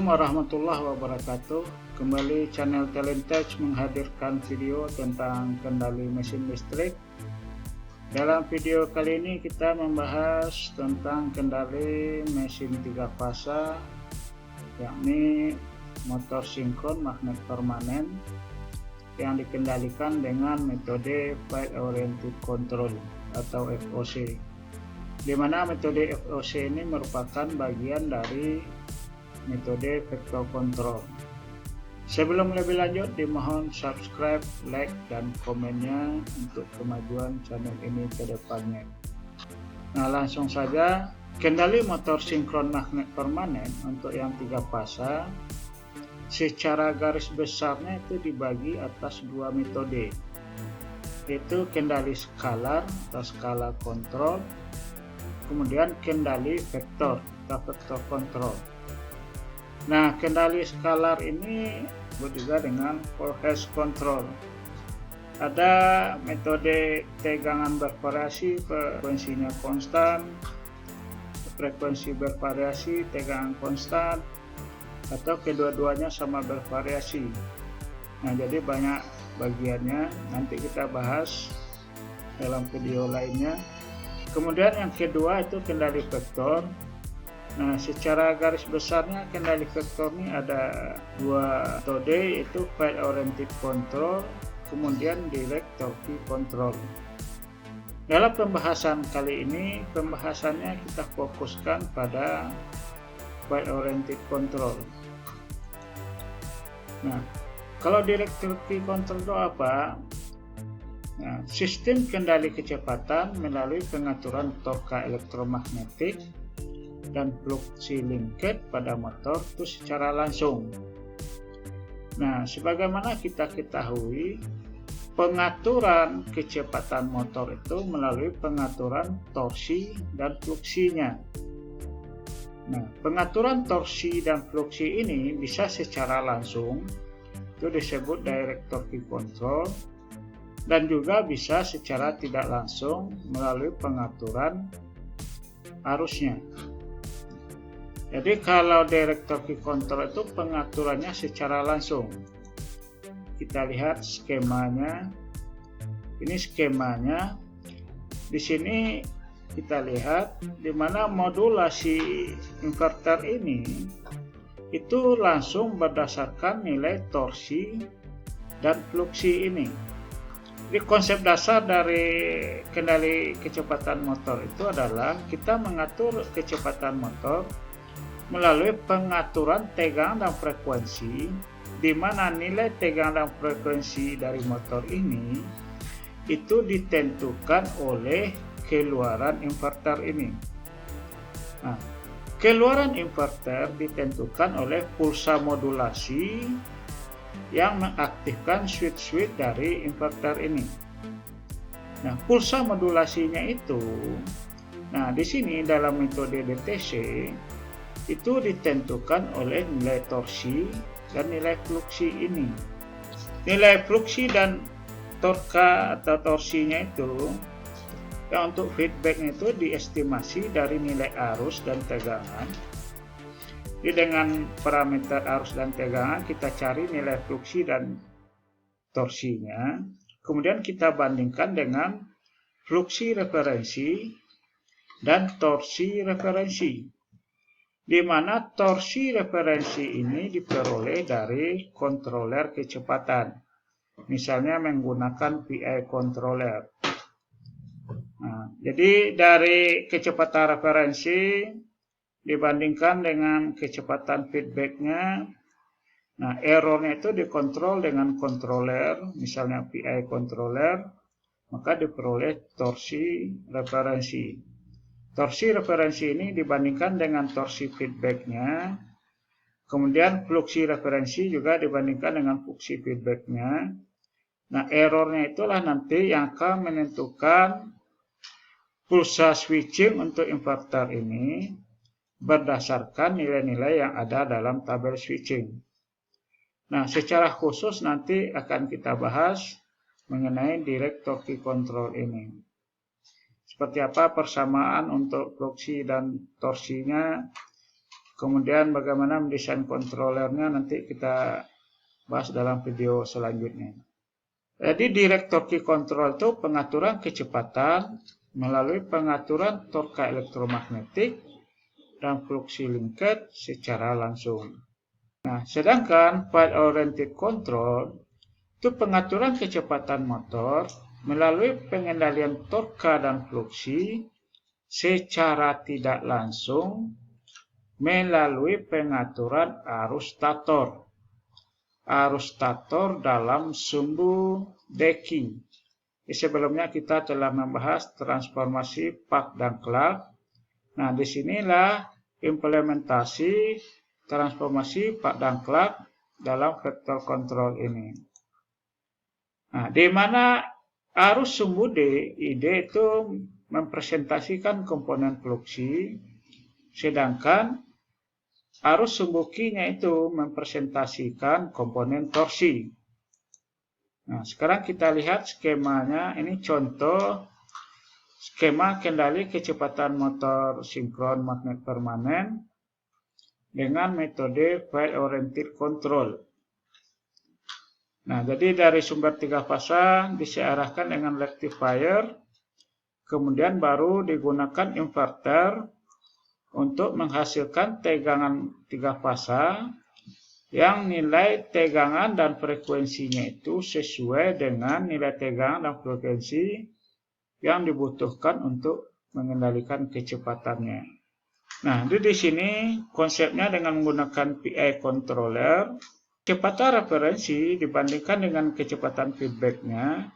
Assalamualaikum warahmatullahi wabarakatuh. Kembali channel Talentech menghadirkan video tentang kendali mesin listrik. Dalam video kali ini kita membahas tentang kendali mesin 3 fasa, yakni motor sinkron magnet permanen yang dikendalikan dengan metode Field Oriented Control atau FOC, di mana metode FOC ini merupakan bagian dari metode vector control. Sebelum lebih lanjut, dimohon subscribe, like, dan komennya untuk kemajuan channel ini ke depannya. Nah, langsung saja, kendali motor sinkron magnet permanen untuk yang 3 fasa secara garis besarnya itu dibagi atas 2 metode, yaitu kendali skalar atau skala kontrol, kemudian kendali vektor atau vektor kontrol. Nah, kendali skalar ini disebut juga dengan voltage control. Ada metode tegangan bervariasi, frekuensinya konstan, frekuensi bervariasi, tegangan konstan, atau kedua-duanya sama bervariasi. Nah, jadi banyak bagiannya, nanti kita bahas dalam video lainnya. Kemudian yang kedua itu kendali vektor. Nah, secara garis besarnya kendali vektor ini ada 2 metode, yaitu Field Oriented Control, kemudian Direct Torque Control. Dalam pembahasan kali ini, pembahasannya kita fokuskan pada Field Oriented Control. Nah, kalau Direct Torque Control itu apa? Nah, sistem kendali kecepatan melalui pengaturan torka elektromagnetik dan fluksi linked pada motor itu secara langsung. Nah, sebagaimana kita ketahui, pengaturan kecepatan motor itu melalui pengaturan torsi dan fluksinya. Nah, pengaturan torsi dan fluksi ini bisa secara langsung, itu disebut direct torque control, dan juga bisa secara tidak langsung melalui pengaturan arusnya. Jadi kalau direct torque control itu pengaturannya secara langsung. Kita lihat skemanya. Ini skemanya. Di sini kita lihat di mana modulasi inverter ini itu langsung berdasarkan nilai torsi dan fluksi ini. Jadi konsep dasar dari kendali kecepatan motor itu adalah kita mengatur kecepatan motor melalui pengaturan tegangan dan frekuensi, di mana nilai tegangan dan frekuensi dari motor ini itu ditentukan oleh keluaran inverter ini. Nah, keluaran inverter ditentukan oleh pulsa modulasi yang mengaktifkan switch-switch dari inverter ini. Nah, pulsa modulasinya itu, nah di sini dalam metode DTC itu ditentukan oleh nilai torsi dan nilai fluksi ini. Nilai fluksi dan torka atau torsinya itu, ya, untuk feedbacknya itu diestimasi dari nilai arus dan tegangan. Jadi dengan parameter arus dan tegangan kita cari nilai fluksi dan torsinya, kemudian kita bandingkan dengan fluksi referensi dan torsi referensi, di mana torsi referensi ini diperoleh dari controller kecepatan, misalnya menggunakan PI controller. Nah, jadi dari kecepatan referensi dibandingkan dengan kecepatan feedbacknya, nah errornya itu dikontrol dengan controller, misalnya PI controller, maka diperoleh torsi referensi. Torsi referensi ini dibandingkan dengan torsi feedbacknya, kemudian fluksi referensi juga dibandingkan dengan fluksi feedbacknya. Nah, errornya itulah nanti yang akan menentukan pulsa switching untuk inverter ini berdasarkan nilai-nilai yang ada dalam tabel switching. Nah, secara khusus nanti akan kita bahas mengenai direct torque control ini. Seperti apa persamaan untuk fluksi dan torsinya, Kemudian bagaimana mendesain kontrolernya nanti kita bahas dalam video selanjutnya. Jadi direktor key control itu pengaturan kecepatan melalui pengaturan torka elektromagnetik dan fluksi linked secara langsung. Nah, sedangkan file oriented control itu pengaturan kecepatan motor melalui pengendalian torka dan fluksi secara tidak langsung melalui pengaturan arus stator. Arus stator dalam sumbu deki. Sebelumnya kita telah membahas transformasi Park dan Clark. Nah, disinilah implementasi transformasi Park dan Clark dalam vector control ini. Nah, di mana arus sumbu ID itu mempresentasikan komponen fluksi, sedangkan arus sumbu Q-nya itu mempresentasikan komponen torsi. Nah, sekarang kita lihat skemanya. Ini contoh skema kendali kecepatan motor sinkron magnet permanen dengan metode file oriented control. Nah, jadi dari sumber 3 fasa disearahkan dengan rectifier, kemudian baru digunakan inverter untuk menghasilkan tegangan 3 fasa yang nilai tegangan dan frekuensinya itu sesuai dengan nilai tegangan dan frekuensi yang dibutuhkan untuk mengendalikan kecepatannya. Nah, di sini konsepnya dengan menggunakan PI controller, kecepatan referensi dibandingkan dengan kecepatan feedbacknya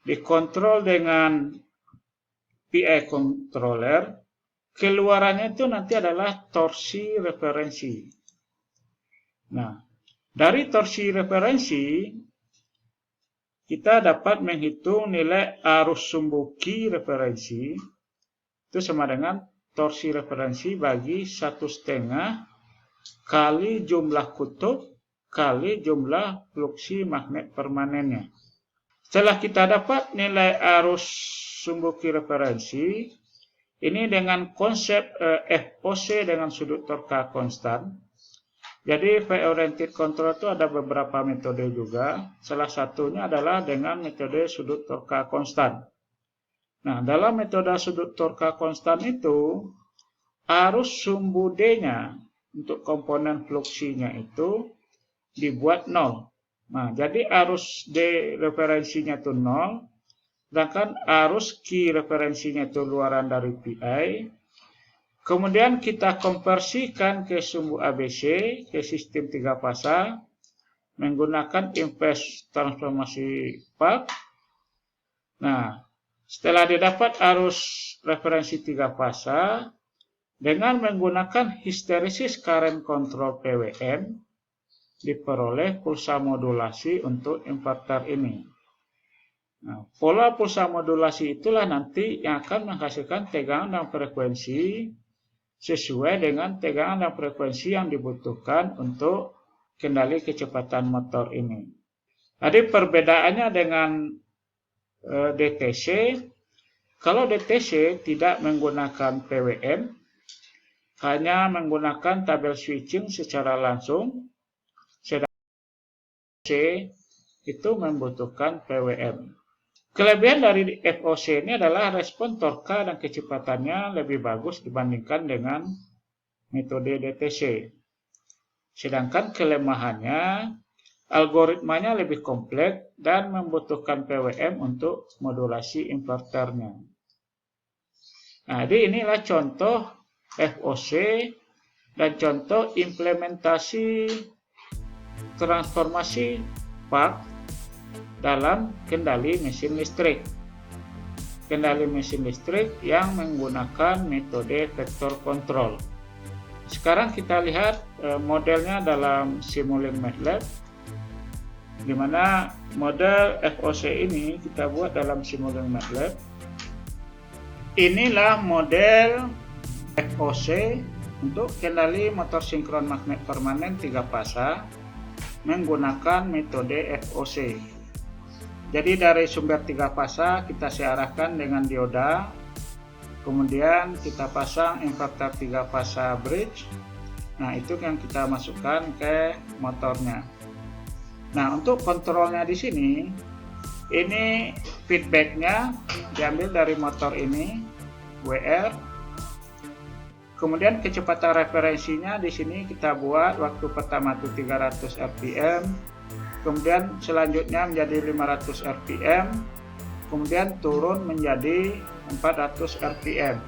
dikontrol dengan PI controller. Keluarannya itu nanti adalah torsi referensi. Nah, dari torsi referensi kita dapat menghitung nilai arus sumbu Q referensi itu sama dengan torsi referensi bagi 1/2 kali jumlah kutub kali jumlah fluksi magnet permanennya. Setelah kita dapat nilai arus sumbu Q referensi, ini dengan konsep FOC dengan sudut torka konstan. Jadi file oriented control itu ada beberapa metode juga. Salah satunya adalah dengan metode sudut torka konstan. Nah, dalam metode sudut torka konstan itu, arus sumbu D-nya untuk komponen fluksinya itu dibuat 0. Nah, jadi arus D referensinya itu 0. Sedangkan arus Q referensinya itu luaran dari PI. Kemudian kita konversikan ke sumbu ABC, ke sistem 3 fasa, menggunakan inverse transformasi Park. Nah, setelah didapat arus referensi 3 fasa, dengan menggunakan histeresis current control PWM, diperoleh pulsa modulasi untuk inverter ini. Nah, pola pulsa modulasi itulah nanti yang akan menghasilkan tegangan dan frekuensi sesuai dengan tegangan dan frekuensi yang dibutuhkan untuk kendali kecepatan motor ini. Jadi perbedaannya dengan DTC, kalau DTC tidak menggunakan PWM, hanya menggunakan tabel switching secara langsung, sedangkan DTC itu membutuhkan PWM. Kelebihan dari FOC ini adalah respon torka dan kecepatannya lebih bagus dibandingkan dengan metode DTC. Sedangkan kelemahannya, algoritmanya lebih kompleks dan membutuhkan PWM untuk modulasi inverternya. Nah, jadi inilah contoh FOC dan contoh implementasi transformasi Park dalam kendali mesin listrik. Kendali mesin listrik yang menggunakan metode vector control. Sekarang kita lihat modelnya dalam Simulink MATLAB, di mana model FOC ini kita buat dalam Simulink MATLAB. Inilah model FOC untuk kendali motor sinkron magnet permanen 3 fasa menggunakan metode FOC. Jadi dari sumber 3 fasa kita searahkan dengan dioda, kemudian kita pasang inverter 3 fasa bridge, Nah, itu yang kita masukkan ke motornya. Nah, untuk kontrolnya di sini, ini feedbacknya diambil dari motor ini, WR. Kemudian kecepatan referensinya di sini kita buat waktu pertama itu 300 rpm, kemudian selanjutnya menjadi 500 rpm, kemudian turun menjadi 400 rpm.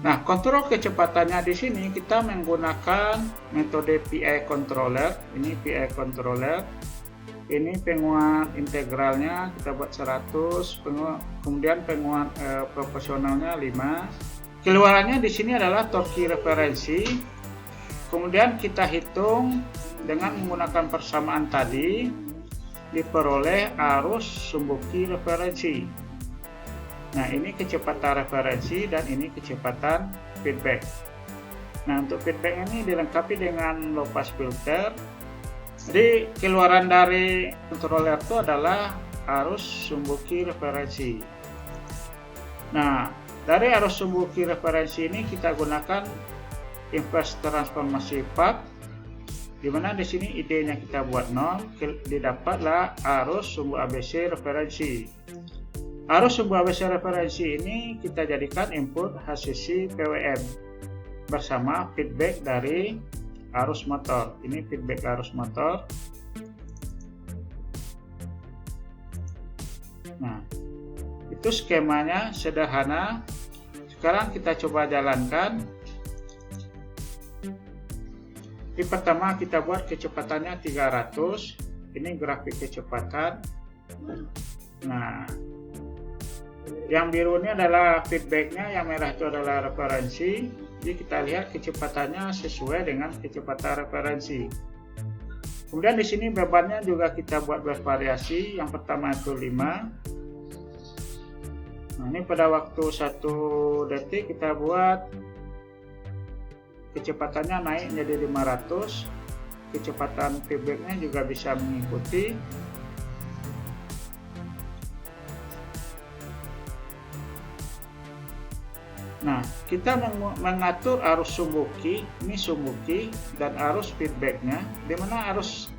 Nah, kontrol kecepatannya di sini kita menggunakan metode PI controller. Ini PI controller. Ini penguat integralnya kita buat 100, kemudian penguat proporsionalnya 5. Keluarannya di sini adalah torki referensi. Kemudian kita hitung dengan menggunakan persamaan tadi, diperoleh arus sumbuki referensi. Nah, ini kecepatan referensi dan ini kecepatan feedback. Nah, untuk feedback ini dilengkapi dengan low pass filter. Jadi keluaran dari controller itu adalah arus sumbuki referensi. Nah, dari arus sumbuki referensi ini kita gunakan inverse transformasi path, di mana di sini idenya kita buat 0, didapatlah arus sumbu ABC referensi. Arus sumbu ABC referensi ini kita jadikan input HCC PWM bersama feedback dari arus motor. Ini feedback arus motor. Nah, itu skemanya sederhana. Sekarang kita coba jalankan. Di pertama kita buat kecepatannya 300. Ini grafik kecepatan. Nah, yang biru ini adalah feedbacknya, yang merah itu adalah referensi. Jadi kita lihat kecepatannya sesuai dengan kecepatan referensi. Kemudian di sini bebannya juga kita buat bervariasi. Yang pertama itu 5. Nah, ini pada waktu 1 detik kita buat kecepatannya naik menjadi 500. Kecepatan feedbacknya juga bisa mengikuti. Nah, kita mengatur arus sumbuki, ini sumbuki, dan arus feedbacknya, di mana arus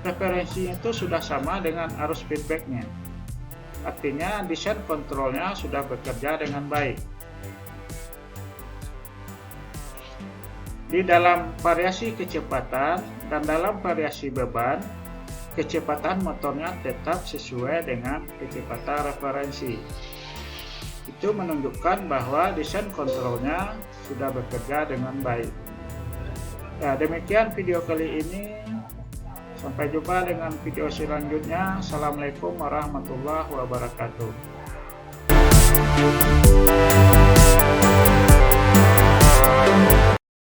referensinya itu sudah sama dengan arus feedbacknya. Artinya desain kontrolnya sudah bekerja dengan baik. Di dalam variasi kecepatan dan dalam variasi beban, kecepatan motornya tetap sesuai dengan kecepatan referensi. Itu menunjukkan bahwa desain kontrolnya sudah bekerja dengan baik. Ya, demikian video kali ini. Sampai jumpa dengan video selanjutnya. Assalamualaikum warahmatullahi wabarakatuh.